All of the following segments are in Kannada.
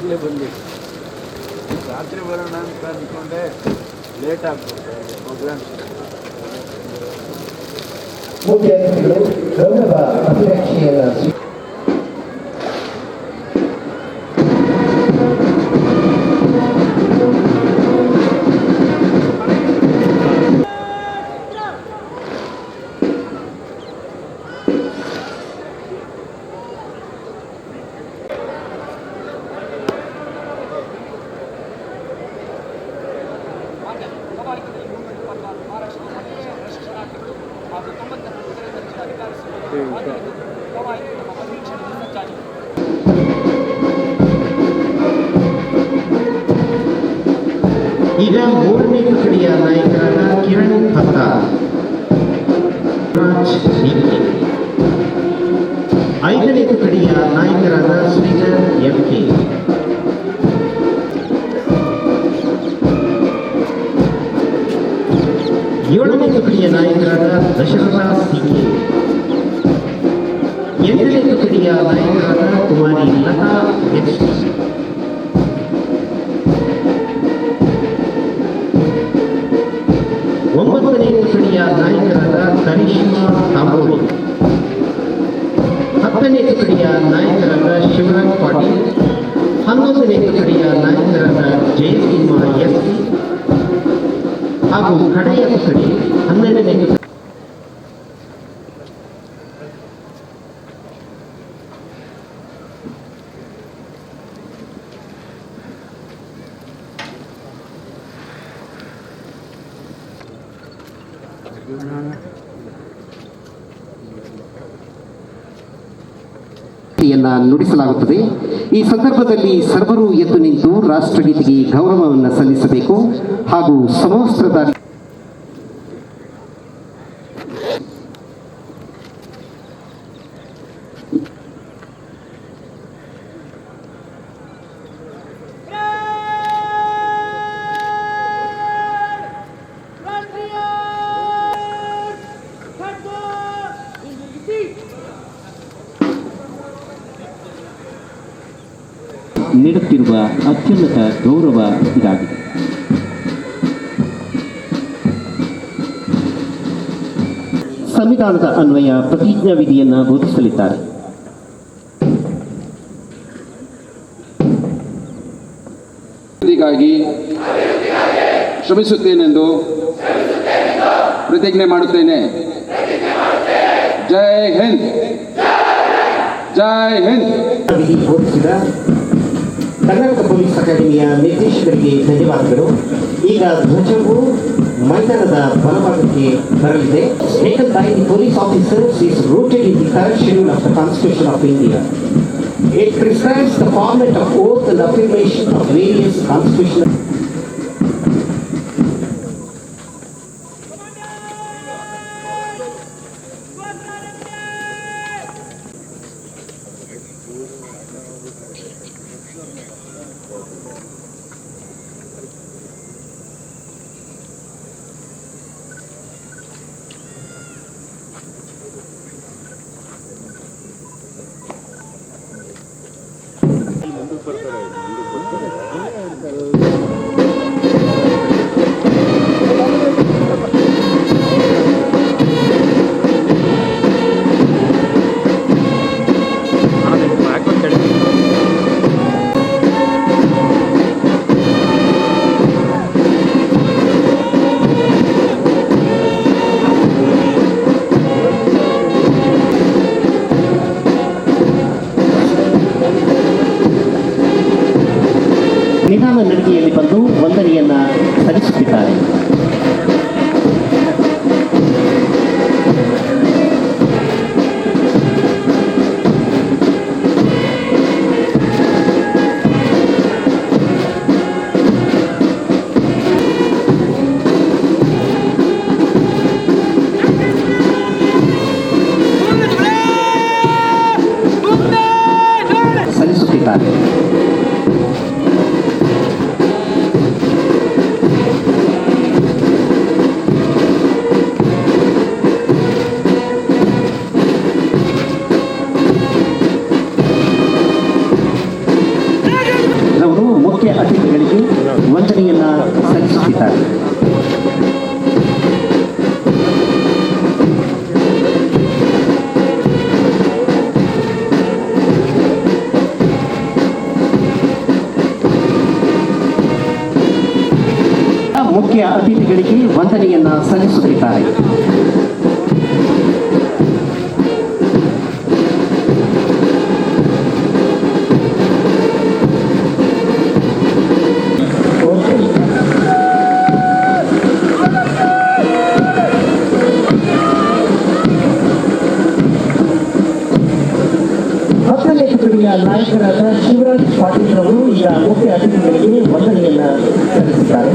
ಈಗಲೇ ಬಂದಿದೆ. ರಾತ್ರಿ ಬರೋಣ ಅಂತ ಅಂದ್ಕೊಂಡೆ, ಲೇಟ್ ಆಗ್ಬಿಡುತ್ತೆ ಪ್ರೋಗ್ರಾಮ್. ಮುಖ್ಯ ಅತಿಥಿಗಳು ಗೌರವ ಅಭಿರಕ್ಷೆಯನ್ನು ಈಗ ಮೂರನೇ ತುಕಡಿಯ ನಾಯಕರಾದ ಕಿರಣ್ ಭತ್ತ, ಐದನೇ ತುಕಡಿಯ ನಾಯಕರಾದ ಶ್ರೀಧರ್ ಎಂಕೆ, ಏಳನೇ ತುಕಡಿಯ ನಾಯಕರಾದ ದಶರಥ ಸಿಕೆ, ಎಂಟನೇ ತುಕಡಿಯ ನಾಯಕರಾದ ಕುಮಾರಿ ಲತಾ ಎಚ್, ಒಂಬತ್ತನೇ ತುಕಡಿಯ ನಾಯಕರಾದ ಕರಿಷ್ಮಾ ತಾಂಬೋಳಿ, ಹತ್ತನೇ ತುಕಡಿಯ ನಾಯಕರಾದ ಶಿವರಾಜ್ ಪಾಟೀಲ್, 11ನೇ ತುಕಡಿಯ ನಾಯಕರಾದ ಜಯಸಿಂಹ ಎಸ್ ಹಾಗೂ ಕಡೆಯ ತುಕಡಿ 12ನೇ ತುಕಡಿ ನುಡಿಸಲಾಗುತ್ತದೆ. ಈ ಸಂದರ್ಭದಲ್ಲಿ ಸರ್ವರು ಎದ್ದು ನಿಂತು ರಾಷ್ಟ್ರಗೀತೆಗೆ ಗೌರವವನ್ನು ಸಲ್ಲಿಸಬೇಕು ಹಾಗೂ ಸಮವಸ್ತ್ರದ ನೀಡುತ್ತಿರುವ ಅತ್ಯುನ್ನತ ಗೌರವ ಇದಾಗಿದೆ. ಸಂವಿಧಾನದ ಅನ್ವಯ ಪ್ರತಿಜ್ಞಾ ವಿಧಿಯನ್ನು ಬೋಧಿಸಲಿದ್ದಾರೆ. ಗಾಗಿ ಶ್ರಮಿಸುತ್ತೇನೆಂದು ಪ್ರತಿಜ್ಞೆ ಮಾಡುತ್ತೇನೆ. ಜೈ ಹಿಂದ್, ಜೈ ಹಿಂದ್. ವಿಧಿ ಬೋಧಿಸಿದ ಕರ್ನಾಟಕ ಪೊಲೀಸ್ ಅಕಾಡೆಮಿಯ ನಿರ್ದೇಶಕರಿಗೆ ಧನ್ಯವಾದಗಳು. ಈಗ ಧ್ವಜವು ಮೈದಾನದ ಬಲಭಾಗಕ್ಕೆ ಬರಲಿದೆ. Taken by the police officers is rooted in the third schedule of the constitution of India. It prescribes the format of oath and affirmation of various constitutional ನಿಧಾನ ನಡಿಗೆಯಲ್ಲಿ ಬಂದು ವಂದನೆಯನ್ನ ಸಲ್ಲಿಸುತ್ತಿದ್ದಾರೆ. ಮುಖ್ಯ ಅತಿಥಿಗಳಿಗೆ ವಂದನೆಯನ್ನ ಸಲ್ಲಿಸುತ್ತಿದ್ದಾರೆ. ಮುಖ್ಯ ಅತಿಥಿಗಳಿಗೆ ವಂದನೆಯನ್ನ ಸಲ್ಲಿಸುತ್ತಿದ್ದಾರೆ. ಹಕ್ಕಲೇಖಕರಿಯ ನಾಯಕರಾದ ಶಿವರಾಜ್ ಪಾಟೀಲ್ ಅವರು ಈಗ ಮುಖ್ಯ ಅತಿಥಿಗಳಿಗೆ ವಂದನೆಯನ್ನ ಸಲ್ಲಿಸಿದ್ದಾರೆ.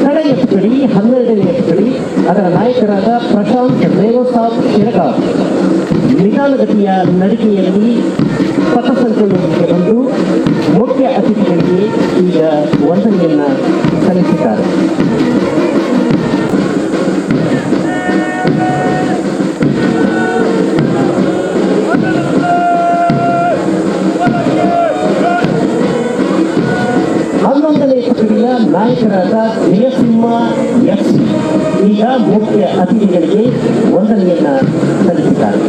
ಕಡೆಯ ತುಕಡಿ 12ನೇ ತುಕಡಿ ಅದರ ನಾಯಕರಾದ ಪ್ರಶಾಂತ್ ರೇವಸಾಬ್ ಶಿರಗಾರ್ ನಿಧಾನಗತಿಯ ನಡಿಗೆಯಲ್ಲಿ ಪಥಸಂಚಲನಕ್ಕೆ ಬಂದು ಮುಖ್ಯ ಅತಿಥಿಗಳಿಗೆ ಈಗ ವಂದನೆಯನ್ನ ಸಲ್ಲಿಸಿದ್ದಾರೆ. ನಾಯಕರಾದ ಜಯಸಿಂಹ ಎಸ್ ಈಗ ಮುಖ್ಯ ಅತಿಥಿಗಳಿಗೆ ವಂದನೆಯನ್ನ ಸಲ್ಲಿಸಿದ್ದಾರೆ.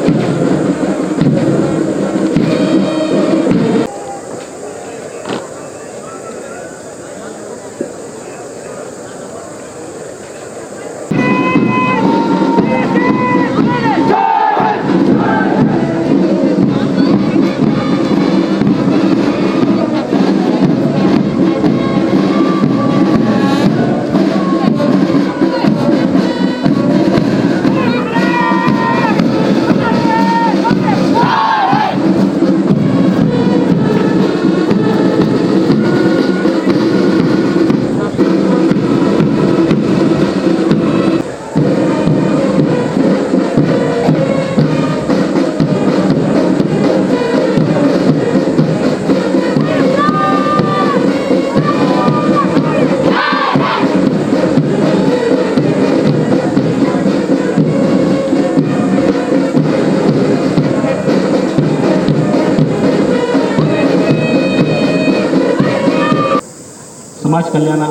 ಸಮಾಜ ಕಲ್ಯಾಣ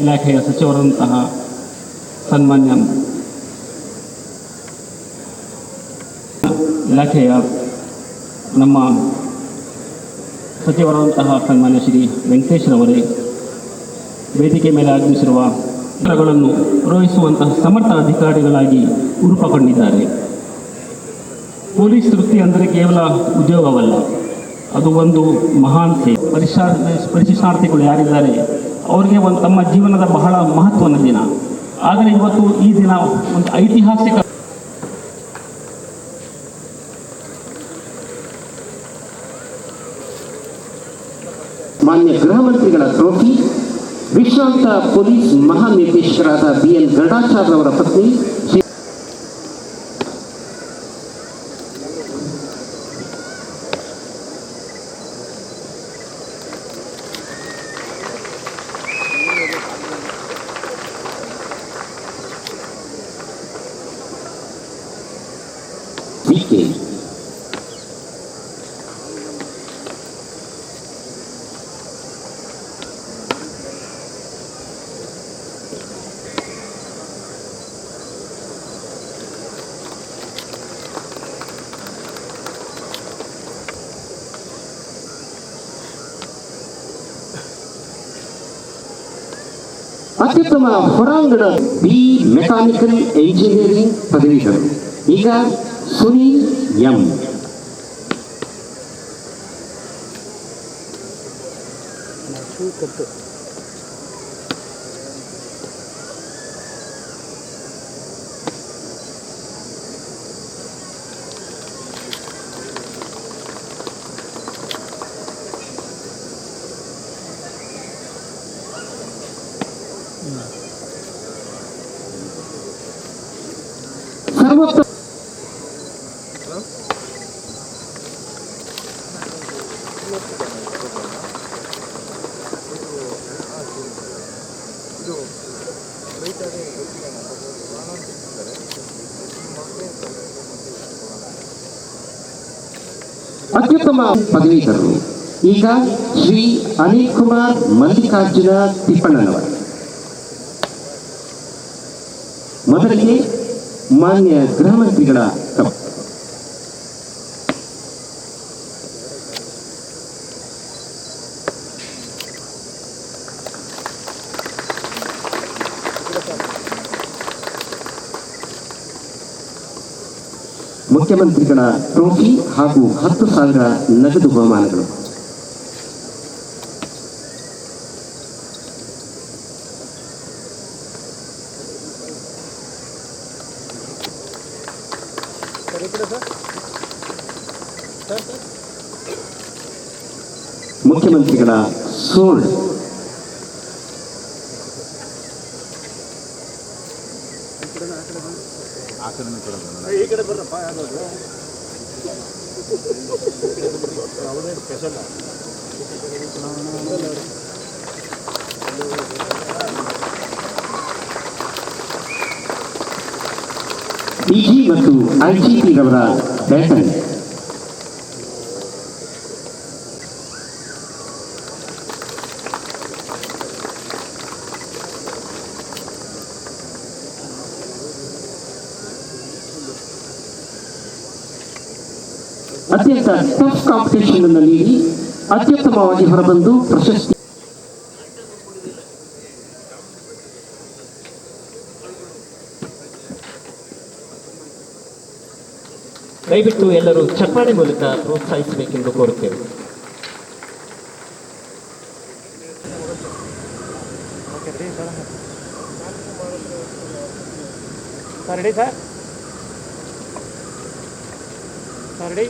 ಇಲಾಖೆಯ ಸಚಿವರಂತಹ ಸನ್ಮಾನ್ಯ ಇಲಾಖೆಯ ನಮ್ಮ ಸಚಿವರಾದಂತಹ ಸನ್ಮಾನ್ಯ ಶ್ರೀ ವೆಂಕಟೇಶ್ರವರೇ ವೇದಿಕೆ ಮೇಲೆ ಆಗಮಿಸಿರುವ ಗಳನ್ನು ಪೂರೈಸುವಂತಹ ಸಮರ್ಥ ಅಧಿಕಾರಿಗಳಾಗಿ ರೂಪುಗೊಂಡಿದ್ದಾರೆ. ಪೊಲೀಸ್ ವೃತ್ತಿ ಅಂದರೆ ಕೇವಲ ಉದ್ಯೋಗವಲ್ಲ, ಅದು ಒಂದು ಮಹಾನ್ ಸೇವೆ. ಪರಿಶಿಷ್ಟಾರ್ಥಿಗಳು ಯಾರಿದ್ದಾರೆ ಅವರಿಗೆ ತಮ್ಮ ಜೀವನದ ಬಹಳ ಮಹತ್ವದ ದಿನ. ಆದರೆ ಇವತ್ತು ಈ ದಿನ ಒಂದು ಐತಿಹಾಸಿಕ ಮಾನ್ಯ ಗೃಹ ಮಂತ್ರಿಗಳ ಟ್ರೋಫಿ ವಿಶ್ರಾಂತ ಪೊಲೀಸ್ ಮಹಾನಿರ್ದೇಶಕರಾದ BN ಗರುಡಾಚಾರ್ಯ ಅವರ ಪತ್ನಿ VK ಅತ್ಯುತ್ತಮ ಹೊರಾಂಗಣ ಬಿ ಮೆಕ್ಯಾನಿಕಲ್ ಇಂಜಿನಿಯರಿಂಗ್ ಪದವೀಧರು ಈಗ ಸುನೀಲ್ ಎಂ. ಸರ್ವೋತ್ತಮ ಅತ್ಯುತ್ತಮ ಪದವೀಧರರು ಈಗ ಶ್ರೀ ಅನಿಲ್ ಕುಮಾರ್ ಮಲ್ಲಿಕಾರ್ಜುನ ತಿಪ್ಪಣ್ಣನವರು. ಮೊದಲಿಗೆ ಮಾನ್ಯ ಗೃಹ ಮಂತ್ರಿಗಳ ಕಪ್. ಮುಖ್ಯಮಂತ್ರಿಗಳ ಟ್ರೋಫಿ ಹಾಗೂ 10,000 ನಗದು ಬಹುಮಾನಗಳು. ಮುಖ್ಯಮಂತ್ರಿಗಳ ಸೋಲ್ಡ್. ಡಿಜಿ ಮತ್ತು ಐಜಿಪಿರವರ ಬ್ಯಾಟನ್. ಅತ್ಯಂತ ಟಫ್ ಕಾಂಪಿಟೇಷನ್ ಅನ್ನು ನೀಡಿ ಅತ್ಯುತ್ತಮವಾಗಿ ಹೊರಬಂದು ಪ್ರಶಸ್ತಿ. ದಯವಿಟ್ಟು ಎಲ್ಲರೂ ಚಪ್ಪಾಳೆ ಮೂಲಕ ಪ್ರೋತ್ಸಾಹಿಸಬೇಕೆಂದು ಕೋರುತ್ತೇವೆ. Sir ready sir ready